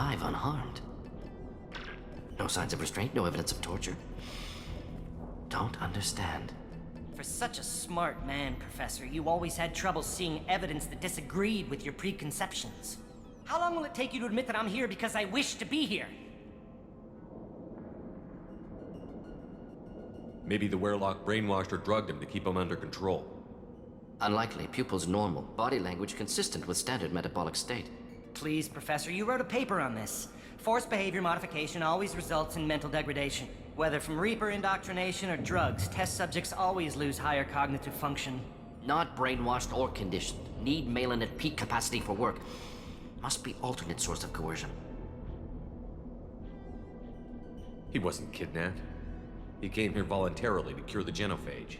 alive unharmed. No signs of restraint, no evidence of torture. Don't understand. For such a smart man, Professor, you always had trouble seeing evidence that disagreed with your preconceptions. How long will it take you to admit that I'm here because I wish to be here? Maybe the Werelock brainwashed or drugged him to keep him under control. Unlikely. Pupil's normal. Body language consistent with standard metabolic state. Please, Professor, you wrote a paper on this. Forced behavior modification always results in mental degradation. Whether from Reaper indoctrination or drugs, test subjects always lose higher cognitive function. Not brainwashed or conditioned. Need Malin at peak capacity for work. Must be alternate source of coercion. He wasn't kidnapped. He came here voluntarily to cure the genophage.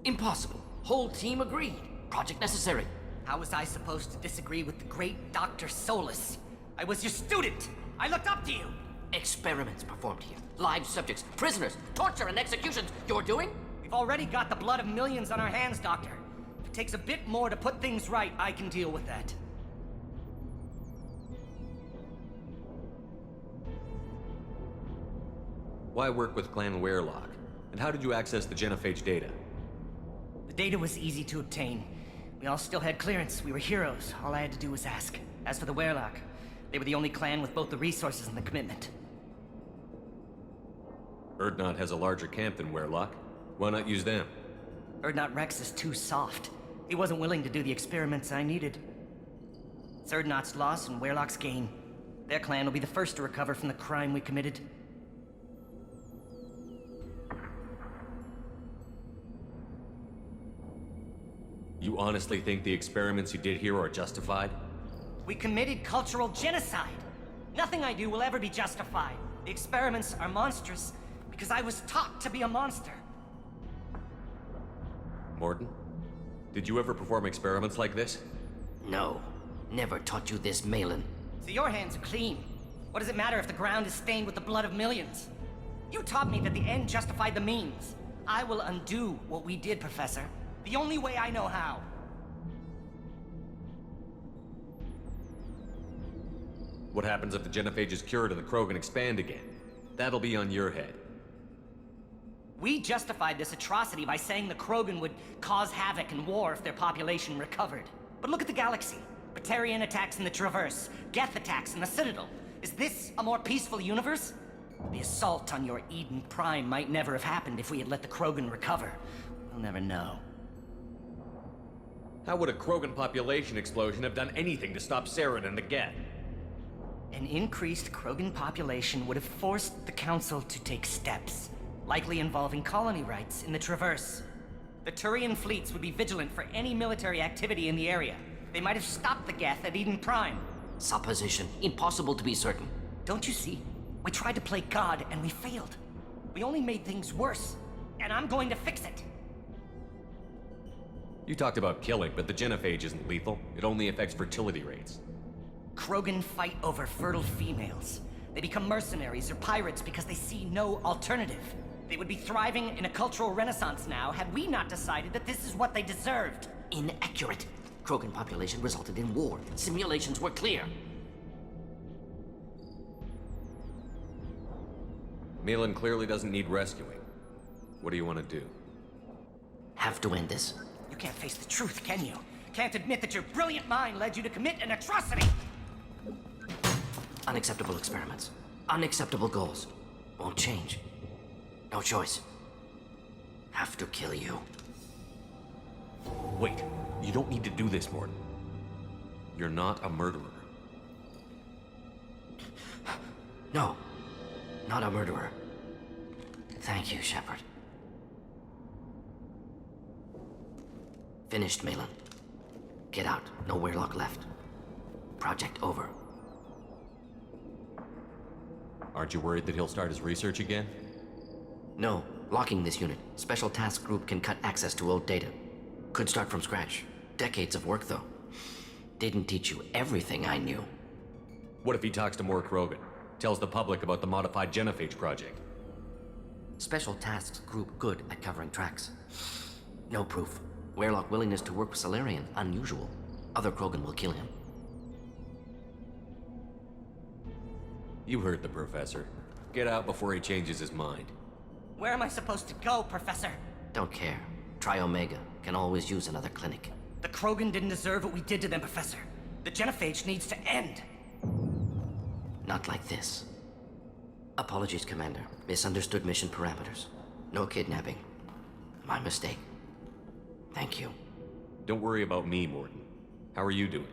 Impossible. Whole team agreed. Project necessary. How was I supposed to disagree with the great Dr. Solus? I was your student! I looked up to you! Experiments performed here. Live subjects, prisoners, torture and executions. You're doing? We've already got the blood of millions on our hands, Doctor. If it takes a bit more to put things right, I can deal with that. Why work with Clan Werelock? And how did you access the genophage data? The data was easy to obtain. We all still had clearance. We were heroes. All I had to do was ask. As for the Werelock, they were the only clan with both the resources and the commitment. Urdnot has a larger camp than Werelock. Why not use them? Urdnot Rex is too soft. He wasn't willing to do the experiments I needed. It's Urdnot's loss and Werelock's gain. Their clan will be the first to recover from the crime we committed. You honestly think the experiments you did here are justified? We committed cultural genocide. Nothing I do will ever be justified. The experiments are monstrous because I was taught to be a monster. Mordin, did you ever perform experiments like this? No. Never taught you this, Malin. So your hands are clean. What does it matter if the ground is stained with the blood of millions? You taught me that the end justified the means. I will undo what we did, Professor. The only way I know how. What happens if the genophage is cured and the Krogan expand again? That'll be on your head. We justified this atrocity by saying the Krogan would cause havoc and war if their population recovered. But look at the galaxy. Batarian attacks in the Traverse, Geth attacks in the Citadel. Is this a more peaceful universe? The assault on your Eden Prime might never have happened if we had let the Krogan recover. We'll never know. How would a Krogan population explosion have done anything to stop Saren and the Geth? An increased Krogan population would have forced the Council to take steps, likely involving colony rights in the Traverse. The Turian fleets would be vigilant for any military activity in the area. They might have stopped the Geth at Eden Prime. Supposition. Impossible to be certain. Don't you see? We tried to play God and we failed. We only made things worse, and I'm going to fix it. You talked about killing, but the genophage isn't lethal. It only affects fertility rates. Krogan fight over fertile females. They become mercenaries or pirates because they see no alternative. They would be thriving in a cultural renaissance now had we not decided that this is what they deserved. Inaccurate. Krogan population resulted in war. Simulations were clear. Malin clearly doesn't need rescuing. What do you want to do? Have to end this. You can't face the truth, can you? Can't admit that your brilliant mind led you to commit an atrocity! Unacceptable experiments. Unacceptable goals. Won't change. No choice. Have to kill you. Wait, you don't need to do this, Mordin. You're not a murderer. No. Not a murderer. Thank you, Shepard. Finished, Malin. Get out. No Werelock left. Project over. Aren't you worried that he'll start his research again? No. Locking this unit. Special task group can cut access to old data. Could start from scratch. Decades of work, though. Didn't teach you everything I knew. What if he talks to more Krogan? Tells the public about the modified genophage project? Special tasks group good at covering tracks. No proof. Werelock willingness to work with Salarian, unusual. Other Krogan will kill him. You heard the professor. Get out before he changes his mind. Where am I supposed to go, Professor? Don't care. Try Omega. Can always use another clinic. The Krogan didn't deserve what we did to them, Professor. The genophage needs to end. Not like this. Apologies, Commander. Misunderstood mission parameters. No kidnapping. My mistake. Thank you. Don't worry about me, Mordin. How are you doing?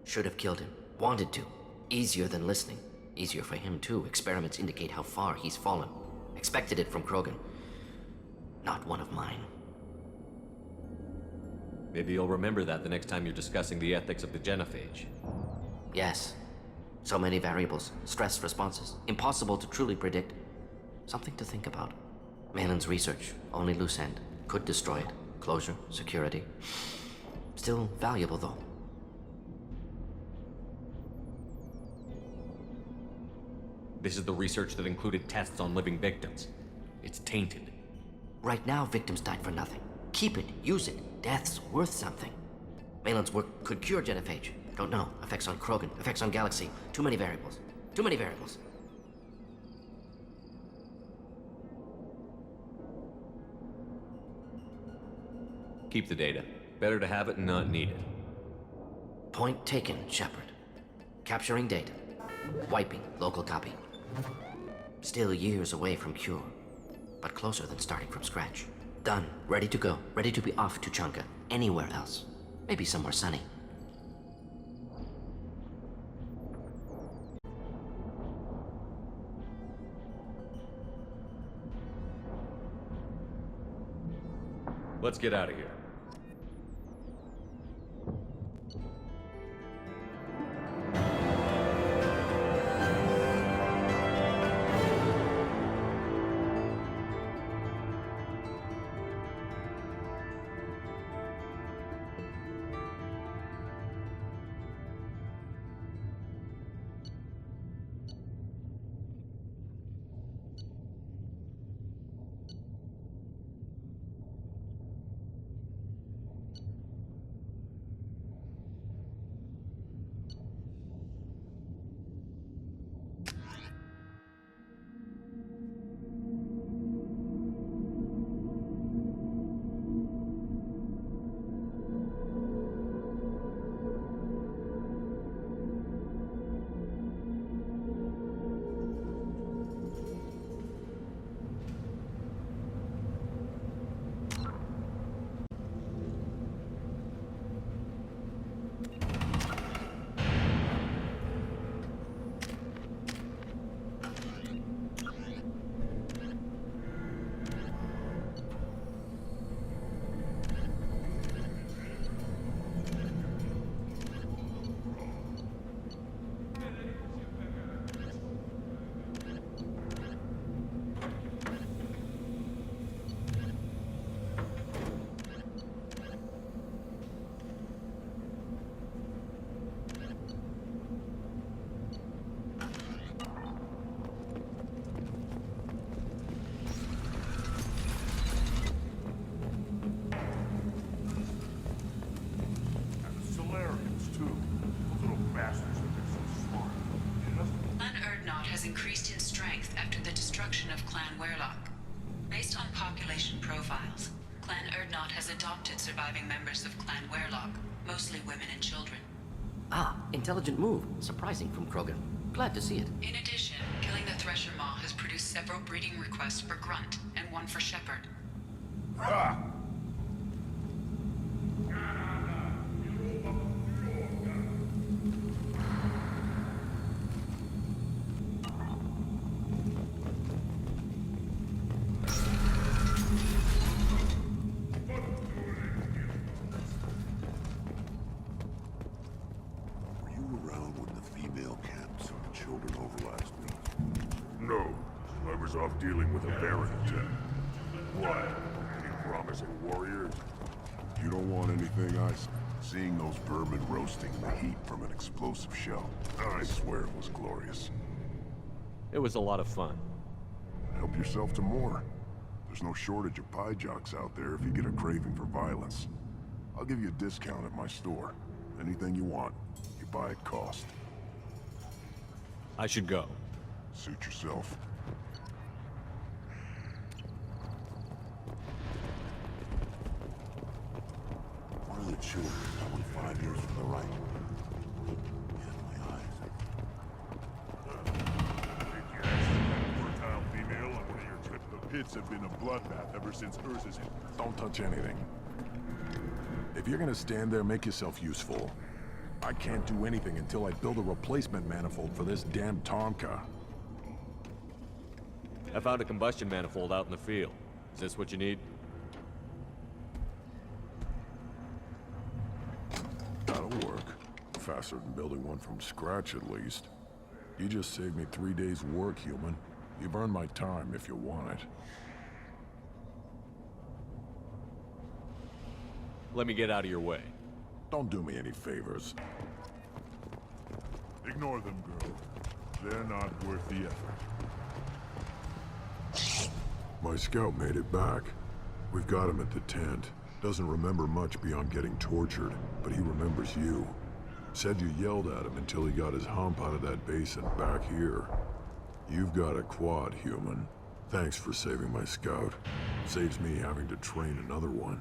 Should have killed him. Wanted to. Easier than listening. Easier for him, too. Experiments indicate how far he's fallen. Expected it from Krogan. Not one of mine. Maybe you'll remember that the next time you're discussing the ethics of the genophage. Yes. So many variables. Stress responses. Impossible to truly predict. Something to think about. Malin's research. Only loose end. Could destroy it. Closure. Security. Still valuable, though. This is the research that included tests on living victims. It's tainted. Right now, victims died for nothing. Keep it. Use it. Death's worth something. Malin's work could cure genophage. Don't know. Effects on Krogan. Effects on Galaxy. Too many variables. Too many variables. Keep the data. Better to have it and not need it. Point taken, Shepard. Capturing data. Wiping local copy. Still years away from cure, but closer than starting from scratch. Done. Ready to go. Ready to be off to Chunka. Anywhere else. Maybe somewhere sunny. Let's get out of here. Increased in strength after the destruction of Clan Werlock. Based on population profiles, Clan Urdnot has adopted surviving members of Clan Werlock, mostly women and children. Ah, intelligent move. Surprising from Krogan. Glad to see it. In addition, killing the Thresher Maw has produced several breeding requests for Grunt, and one for Shepard. No, I was off dealing with a Baron attack. What? Any promising warriors? You don't want anything I say. Seeing those vermin roasting in the heat from an explosive shell, I swear it was glorious. It was a lot of fun. Help yourself to more. There's no shortage of pie jocks out there if you get a craving for violence. I'll give you a discount at my store. Anything you want, you buy at cost. I should go. Suit yourself. One of the children, probably 5 years from the right. Yeah, my eyes. Fertile female on one of your trips. The pits have been a bloodbath ever since Urza's hit. Don't touch anything. If you're gonna stand there, make yourself useful. I can't do anything until I build a replacement manifold for this damn Tonka. I found a combustion manifold out in the field. Is this what you need? That'll work. Faster than building one from scratch, at least. You just saved me 3 days' work, human. You've earned my time if you want it. Let me get out of your way. Don't do me any favors. Ignore them, girl. They're not worth the effort. My scout made it back. We've got him at the tent. Doesn't remember much beyond getting tortured, but he remembers you. Said you yelled at him until he got his hump out of that basin back here. You've got a quad, human. Thanks for saving my scout. Saves me having to train another one.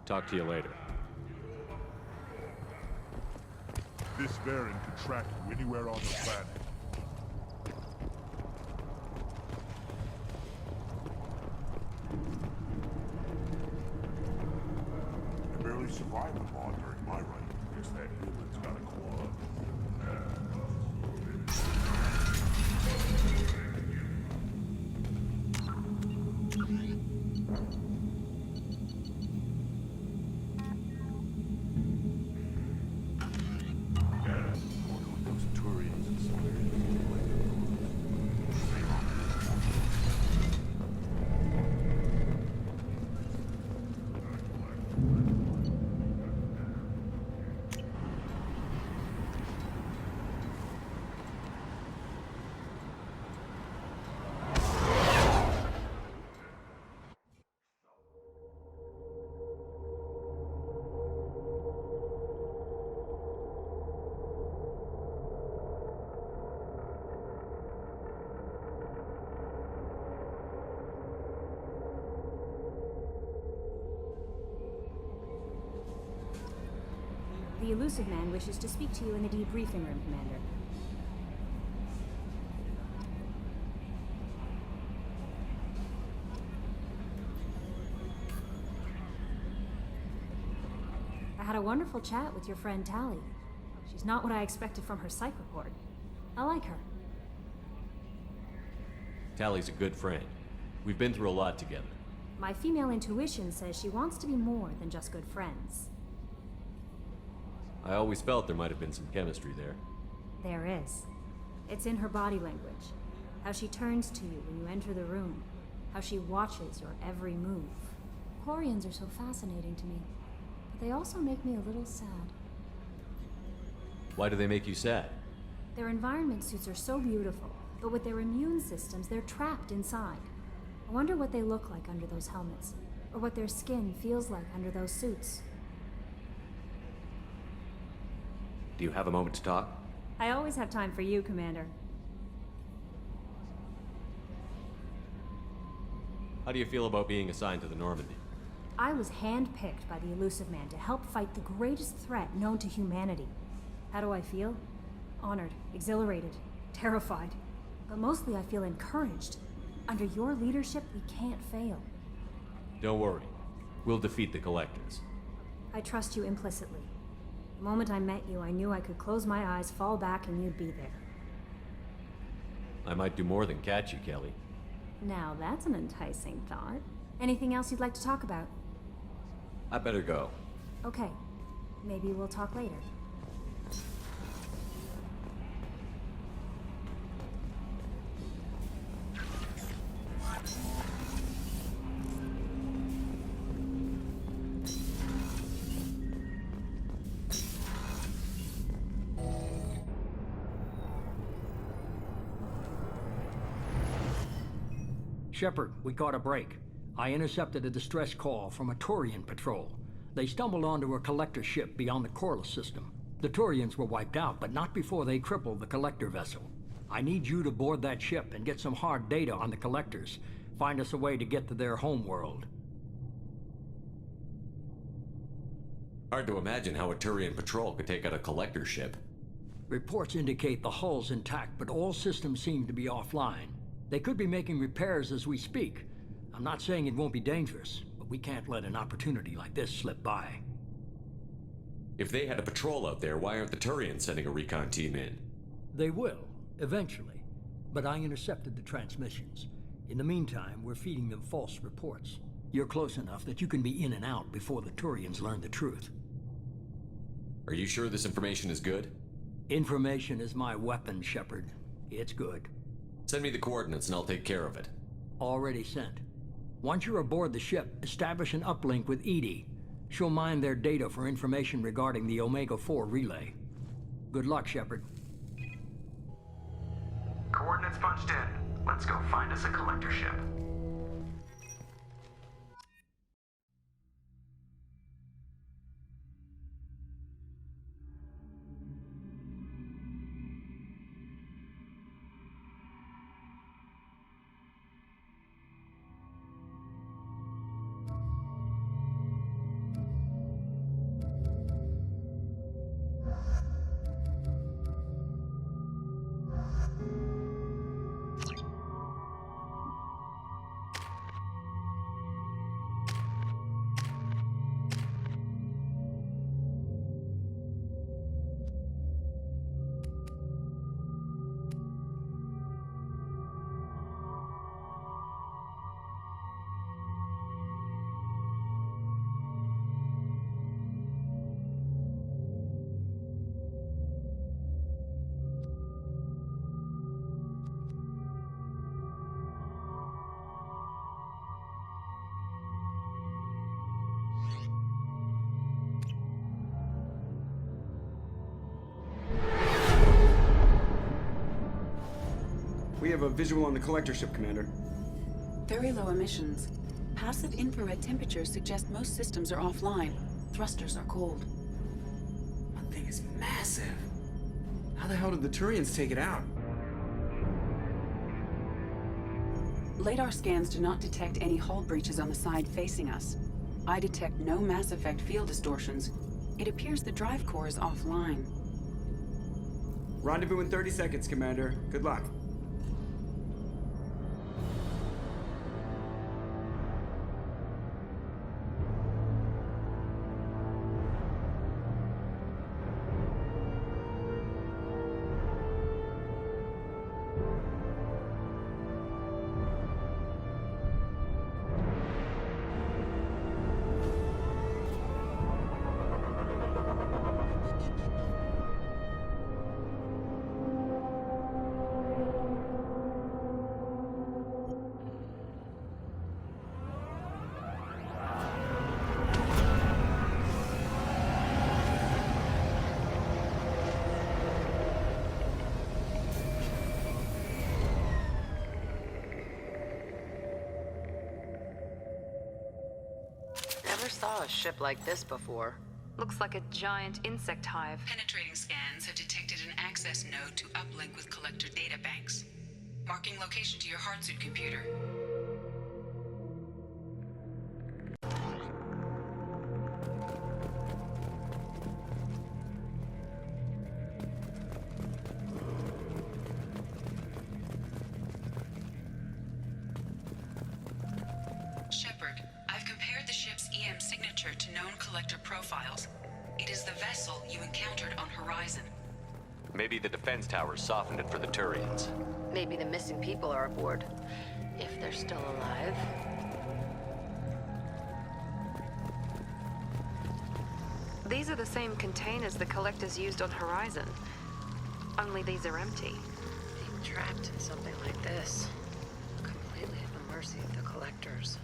Talk to you later. This Varen can track you anywhere on the planet. I barely survived the ball during my reign. Guess that human's got a quad. Those Turians and some The Elusive Man wishes to speak to you in the debriefing room, Commander. I had a wonderful chat with your friend Tali. She's not what I expected from her psych report. I like her. Tally's a good friend. We've been through a lot together. My female intuition says she wants to be more than just good friends. I always felt there might have been some chemistry there. There is. It's in her body language. How she turns to you when you enter the room. How she watches your every move. Quarians are so fascinating to me, but they also make me a little sad. Why do they make you sad? Their environment suits are so beautiful, but with their immune systems, they're trapped inside. I wonder what they look like under those helmets, or what their skin feels like under those suits. Do you have a moment to talk? I always have time for you, Commander. How do you feel about being assigned to the Normandy? I was handpicked by the Elusive Man to help fight the greatest threat known to humanity. How do I feel? Honored, exhilarated, terrified. But mostly I feel encouraged. Under your leadership, we can't fail. Don't worry. We'll defeat the Collectors. I trust you implicitly. The moment I met you, I knew I could close my eyes, fall back, and you'd be there. I might do more than catch you, Kelly. Now that's an enticing thought. Anything else you'd like to talk about? I better go. Okay. Maybe we'll talk later. Shepard, we caught a break. I intercepted a distress call from a Turian patrol. They stumbled onto a collector ship beyond the Corliss system. The Turians were wiped out, but not before they crippled the Collector vessel. I need you to board that ship and get some hard data on the Collectors. Find us a way to get to their homeworld. Hard to imagine how a Turian patrol could take out a Collector ship. Reports indicate the hull's intact, but all systems seem to be offline. They could be making repairs as we speak. I'm not saying it won't be dangerous, but we can't let an opportunity like this slip by. If they had a patrol out there, why aren't the Turians sending a recon team in? They will, eventually, but I intercepted the transmissions. In the meantime, we're feeding them false reports. You're close enough that you can be in and out before the Turians learn the truth. Are you sure this information is good? Information is my weapon, Shepard. It's good. Send me the coordinates and I'll take care of it. Already sent. Once you're aboard the ship, establish an uplink with EDI. She'll mine their data for information regarding the Omega-4 relay. Good luck, Shepard. Coordinates punched in. Let's go find us a Collector ship. We have a visual on the Collector ship, Commander. Very low emissions. Passive infrared temperatures suggest most systems are offline. Thrusters are cold. That thing is massive. How the hell did the Turians take it out? Radar scans do not detect any hull breaches on the side facing us. I detect no Mass Effect field distortions. It appears the drive core is offline. Rendezvous in 30 seconds, Commander. Good luck. Never saw a ship like this before. Looks like a giant insect hive. Penetrating scans have detected an access node to uplink with Collector data banks. Marking location to your Heartsuit computer. Shepard, I've compared the ship's EM signature to known Collector profiles. It is the vessel you encountered on Horizon. Maybe the defense towers softened it for the Turians. Maybe the missing people are aboard. If they're still alive. These are the same containers the Collectors used on Horizon. Only these are empty. Being trapped in something like this. Completely at the mercy of the Collectors.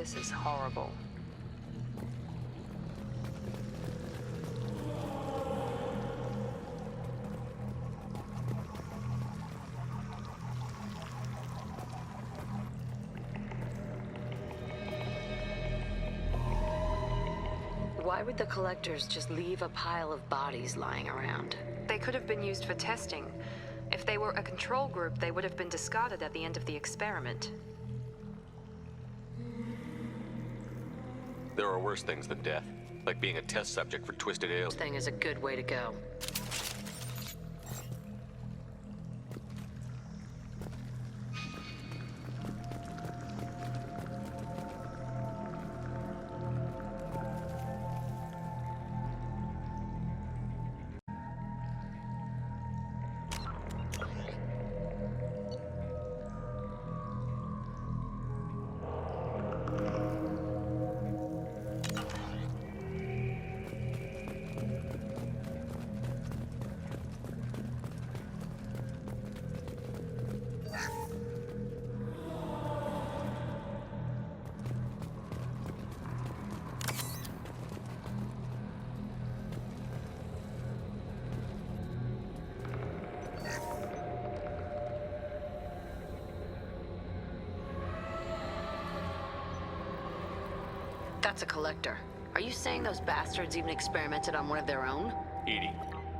This is horrible. Why would the collectors just leave a pile of bodies lying around? They could have been used for testing. If they were a control group, they would have been discarded at the end of the experiment. There are worse things than death, like being a test subject for twisted aliens. Thing is a good way to go. That's a collector. Are you saying those bastards even experimented on one of their own? EDI,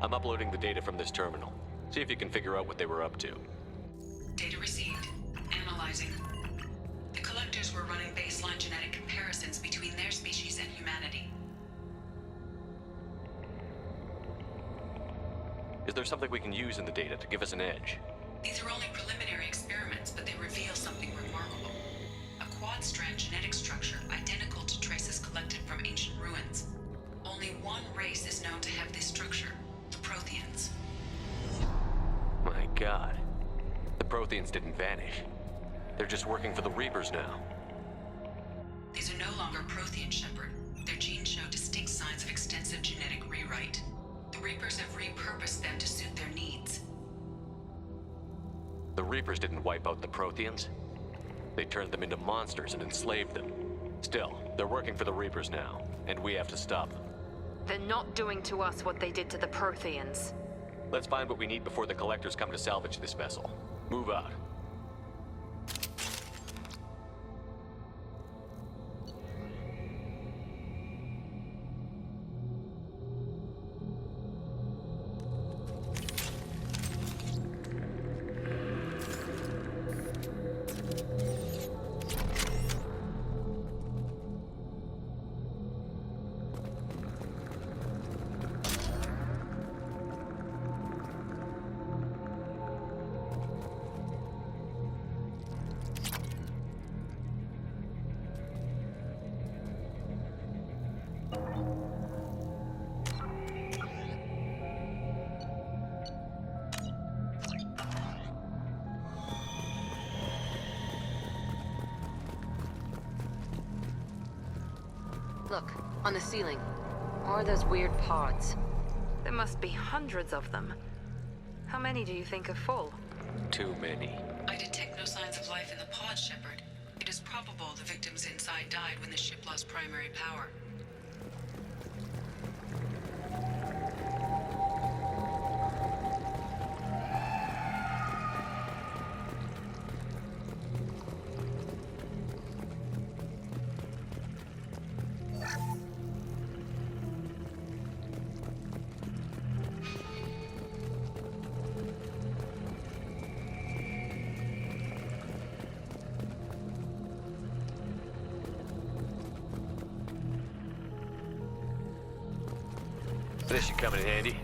I'm uploading the data from this terminal. See if you can figure out what they were up to. Data received. Analyzing. The collectors were running baseline genetic comparisons between their species and humanity. Is there something we can use in the data to give us an edge? These are only preliminary experiments, but they reveal something remarkable. A quad-strand genetic structure identical to traces collected from ancient ruins. Only one race is known to have this structure, the Protheans. My God. The Protheans didn't vanish. They're just working for the Reapers now. These are no longer Prothean, Shepard. Their genes show distinct signs of extensive genetic rewrite. The Reapers have repurposed them to suit their needs. The Reapers didn't wipe out the Protheans. They turned them into monsters and enslaved them. Still, they're working for the Reapers now, and we have to stop them. They're not doing to us what they did to the Protheans. Let's find what we need before the Collectors come to salvage this vessel. Move out. Look, on the ceiling. Or those weird pods. There must be hundreds of them. How many do you think are full? Too many. I detect no signs of life in the pod, Shepard. It is probable the victims inside died when the ship lost primary power. This should come in handy.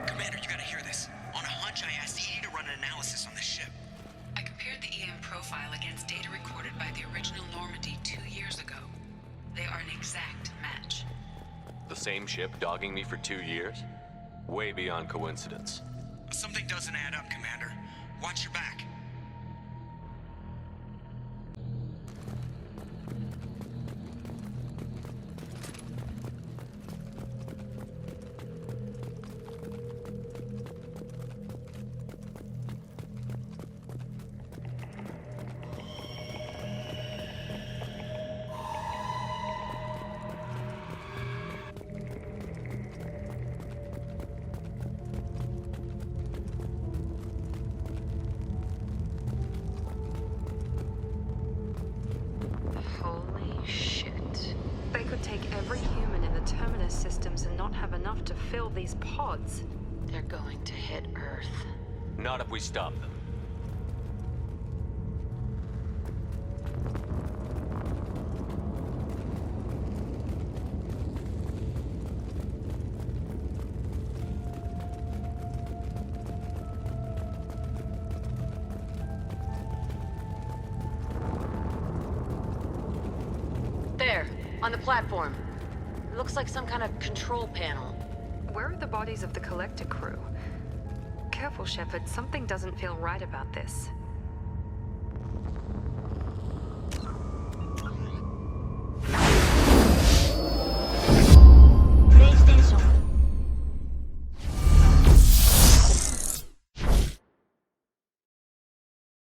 Commander, you gotta hear this. On a hunch, I asked EDI to run an analysis on this ship. I compared the EM profile against data recorded by the original Normandy 2 years ago. They are an exact match. The same ship dogging me for 2 years? Way beyond coincidence. Something doesn't add up, Commander. Watch your back. enough to fill these pods. They're going to hit Earth. Not if we stop them. There, on the platform. It looks like some kind of control panel. Where are the bodies of the Collector crew? Careful, Shepard. Something doesn't feel right about this.